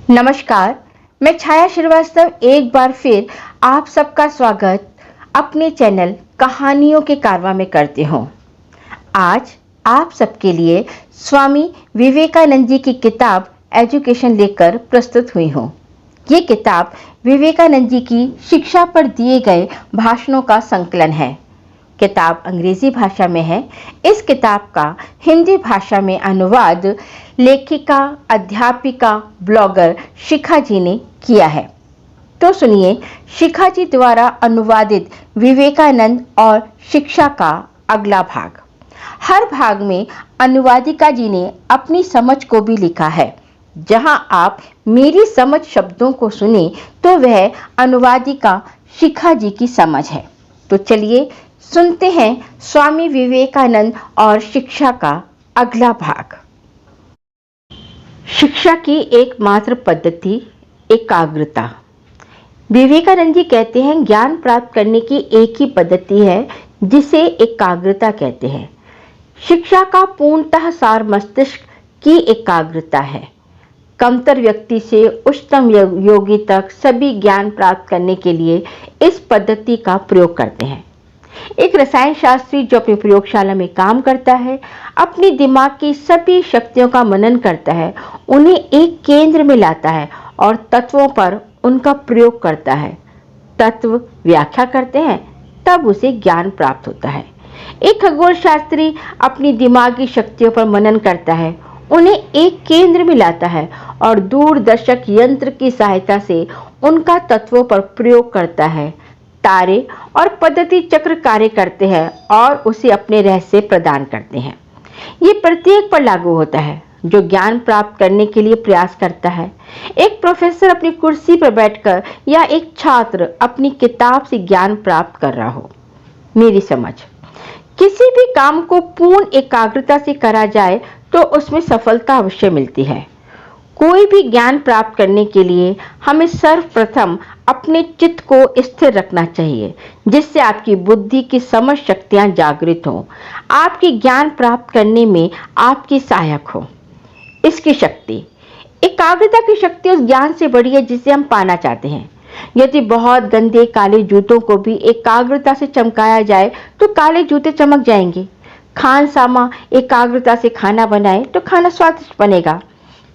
नमस्कार, मैं छाया श्रीवास्तव एक बार फिर आप सबका स्वागत अपने चैनल कहानियों के कारवां में करती हूँ। आज आप सबके लिए स्वामी विवेकानंद जी की किताब एजुकेशन लेकर प्रस्तुत हुई हूँ। ये किताब विवेकानंद जी की शिक्षा पर दिए गए भाषणों का संकलन है। किताब अंग्रेजी भाषा में है। इस किताब का हिंदी भाषा में अनुवाद लेखिका, अध्यापिका, ब्लॉगर शिखा जी ने किया है। तो सुनिए शिखा जी द्वारा अनुवादित विवेकानंद और शिक्षा का अगला भाग। हर भाग में अनुवादिका जी ने अपनी समझ को भी लिखा है। जहां आप मेरी समझ शब्दों को सुने तो वह अनुवादिका शिखा जी की समझ है। तो चलिए सुनते हैं स्वामी विवेकानंद और शिक्षा का अगला भाग। शिक्षा की एकमात्र पद्धति एकाग्रता। विवेकानंद जी कहते हैं ज्ञान प्राप्त करने की एक ही पद्धति है जिसे एकाग्रता कहते हैं। शिक्षा का पूर्णतः सार मस्तिष्क की एकाग्रता है। कमतर व्यक्ति से उच्चतम योगी तक सभी ज्ञान प्राप्त करने के लिए इस पद्धति का प्रयोग करते हैं। एक रसायन शास्त्री जो अपनी प्रयोगशाला में काम करता है, अपनी दिमाग की सभी शक्तियों का मनन करता है, उन्हें एक केंद्र में लाता है और तत्वों पर उनका प्रयोग करता है। तत्व व्याख्या करते हैं, तब उसे ज्ञान प्राप्त होता है। एक खगोल शास्त्री अपनी दिमागी शक्तियों पर मनन करता है, उन्हें एक केंद्र में लाता है और दूरदर्शक यंत्र की सहायता से उनका तत्वों पर प्रयोग करता है। तारे और पद्धति चक्र कार्य करते हैं और उसे अपने रहस्य प्रदान करते हैं। ये प्रत्येक पर लागू होता है जो ज्ञान प्राप्त करने के लिए प्रयास करता है। एक प्रोफेसर अपनी कुर्सी पर बैठकर या एक छात्र अपनी किताब से ज्ञान प्राप्त कर रहा हो। मेरी समझ, किसी भी काम को पूर्ण एकाग्रता से करा जाए तो उसमें सफलता अवश्य मिलती है। कोई भी ज्ञान प्राप्त करने के लिए हमें सर्वप्रथम अपने चित्त को स्थिर रखना चाहिए, जिससे आपकी बुद्धि की समझ शक्तियां जागृत हों, आपकी ज्ञान प्राप्त करने में आपकी सहायक हो। इसकी शक्ति, एकाग्रता की शक्ति उस ज्ञान से बड़ी है जिसे हम पाना चाहते हैं। यदि बहुत गंदे काले जूतों को भी एकाग्रता से चमकाया जाए तो काले जूते चमक जाएंगे। खानसामा एकाग्रता से खाना बनाए तो खाना स्वादिष्ट बनेगा।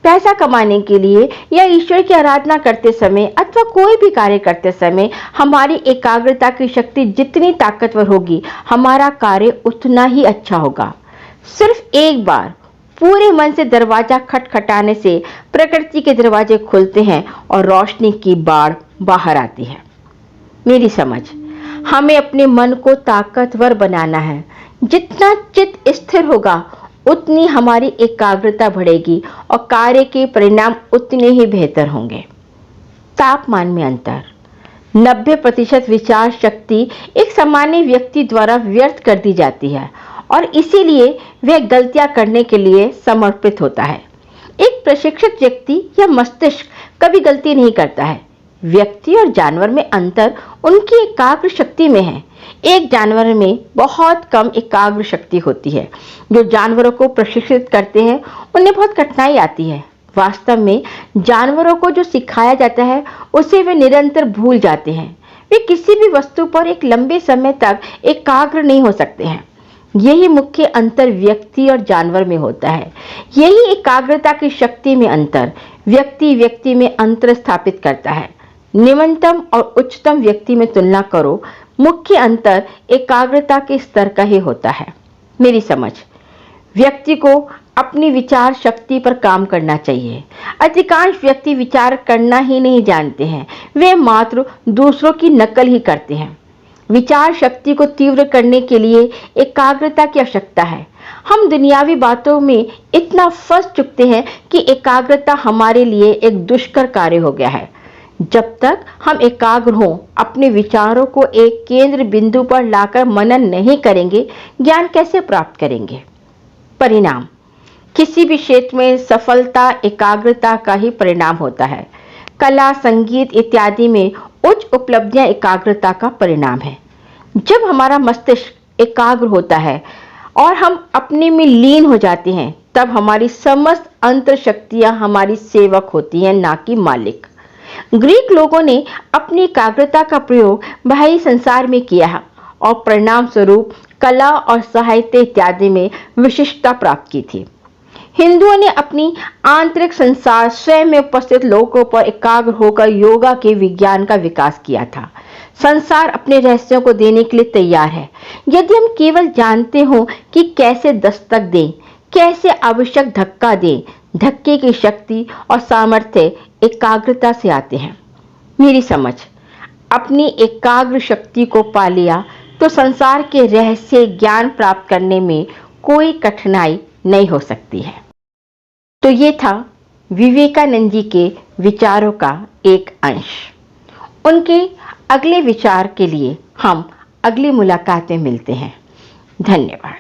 पैसा कमाने के लिए या ईश्वर की आराधना करते समय अथवा कोई भी कार्य करते समय हमारी एकाग्रता की शक्ति जितनी ताकतवर होगी, हमारा कार्य उतना ही अच्छा होगा। सिर्फ एक बार पूरे मन से दरवाजा खटखटाने से प्रकृति के दरवाजे खुलते हैं और रोशनी की बाढ़ बाहर आती है। मेरी समझ, हमें अपने मन को ताकतवर बनाना है। जितना चित्त स्थिर होगा उतनी हमारी एकाग्रता बढ़ेगी और कार्य के परिणाम उतने ही बेहतर होंगे। तापमान में अंतर। 90% विचार शक्ति एक सामान्य व्यक्ति द्वारा व्यर्थ कर दी जाती है और इसीलिए वह गलतियां करने के लिए समर्पित होता है। एक प्रशिक्षित व्यक्ति या मस्तिष्क कभी गलती नहीं करता है। व्यक्ति और जानवर में अंतर उनकी एकाग्र शक्ति में है। एक जानवर में बहुत कम एकाग्र शक्ति होती है। जो जानवरों को प्रशिक्षित करते हैं उन्हें बहुत कठिनाई आती है। वास्तव में जानवरों को जो सिखाया जाता है उसे वे निरंतर भूल जाते हैं। वे किसी भी वस्तु पर एक लंबे समय तक एकाग्र नहीं हो सकते हैं। यही मुख्य अंतर व्यक्ति और जानवर में होता है। यही एकाग्रता की शक्ति में अंतर व्यक्ति व्यक्ति में अंतर स्थापित करता है। निम्नतम और उच्चतम व्यक्ति में तुलना करो, मुख्य अंतर एकाग्रता के स्तर का ही होता है। मेरी समझ, व्यक्ति को अपनी विचार शक्ति पर काम करना चाहिए। अधिकांश व्यक्ति विचार करना ही नहीं जानते हैं, वे मात्र दूसरों की नकल ही करते हैं। विचार शक्ति को तीव्र करने के लिए एकाग्रता की आवश्यकता है। हम दुनियावी बातों में इतना फंस चुके हैं कि एकाग्रता हमारे लिए एक दुष्कर कार्य हो गया है। जब तक हम एकाग्र हों, अपने विचारों को एक केंद्र बिंदु पर लाकर मनन नहीं करेंगे, ज्ञान कैसे प्राप्त करेंगे? परिणाम, किसी भी क्षेत्र में सफलता एकाग्रता का ही परिणाम होता है। कला, संगीत इत्यादि में उच्च उपलब्धियां एकाग्रता का परिणाम है। जब हमारा मस्तिष्क एकाग्र होता है और हम अपने में लीन हो जाते हैं, तब हमारी समस्त अंतर शक्तियां हमारी सेवक होती हैं, ना कि मालिक। ग्रीक लोगों ने अपनी एकाग्रता का प्रयोग बाह्य संसार में किया और परिणाम स्वरूप कला और साहित्य इत्यादि में विशिष्टता प्राप्त की थी। हिंदुओं ने अपनी आंतरिक संसार स्वयं में उपस्थित लोगों पर एकाग्र होकर योगा के विज्ञान का विकास किया था। संसार अपने रहस्यों को देने के लिए तैयार है, यदि हम केवल जानते हो कि कैसे दस्तक दें, कैसे आवश्यक धक्का दें। धक्के की शक्ति और सामर्थ्य एकाग्रता से आते हैं। मेरी समझ, अपनी एकाग्र शक्ति को पा लिया तो संसार के रहस्य ज्ञान प्राप्त करने में कोई कठिनाई नहीं हो सकती है। तो ये था विवेकानंद जी के विचारों का एक अंश। उनके अगले विचार के लिए हम अगली मुलाकात में मिलते हैं। धन्यवाद।